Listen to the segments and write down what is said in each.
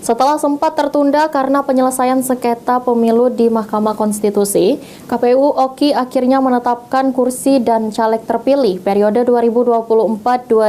Setelah sempat tertunda karena penyelesaian sengketa pemilu di Mahkamah Konstitusi, KPU OKI akhirnya menetapkan kursi dan caleg terpilih periode 2024-2029.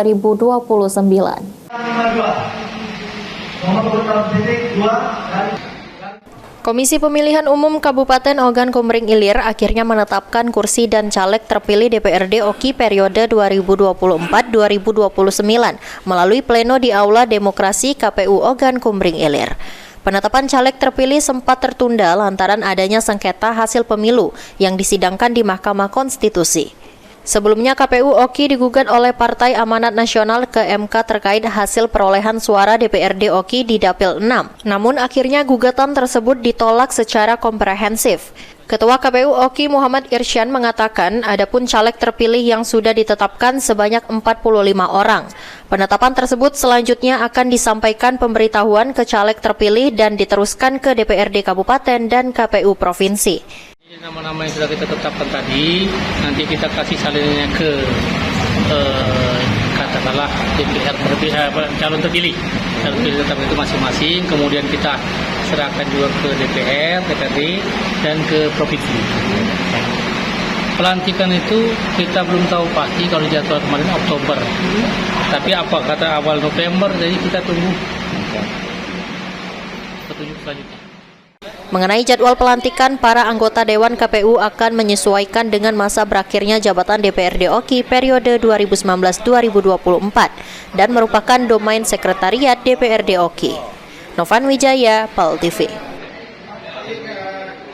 Komisi Pemilihan Umum Kabupaten Ogan Komering Ilir akhirnya menetapkan kursi dan caleg terpilih DPRD OKI periode 2024-2029 melalui pleno di Aula Demokrasi KPU Ogan Komering Ilir. Penetapan caleg terpilih sempat tertunda lantaran adanya sengketa hasil pemilu yang disidangkan di Mahkamah Konstitusi. Sebelumnya KPU OKI digugat oleh Partai Amanat Nasional ke MK terkait hasil perolehan suara DPRD OKI di Dapil 6. Namun akhirnya gugatan tersebut ditolak secara komprehensif. Ketua KPU OKI Muhammad Irsyan mengatakan adapun caleg terpilih yang sudah ditetapkan sebanyak 45 orang. Penetapan tersebut selanjutnya akan disampaikan pemberitahuan ke caleg terpilih dan diteruskan ke DPRD Kabupaten dan KPU Provinsi. Nama-nama yang sudah kita tetapkan tadi, nanti kita kasih salinannya ke katakanlah DPR calon terpilih tetap itu masing-masing, kemudian kita serahkan juga ke DPR, DPRD, dan ke provinsi. Pelantikan itu kita belum tahu pasti, kalau jadwal kemarin Oktober, tapi apa kata awal November, jadi kita tunggu petunjuk selanjutnya. Mengenai jadwal pelantikan, para anggota Dewan KPU akan menyesuaikan dengan masa berakhirnya jabatan DPRD OKI periode 2019-2024 dan merupakan domain sekretariat DPRD OKI. Novan Wijaya, PAL TV.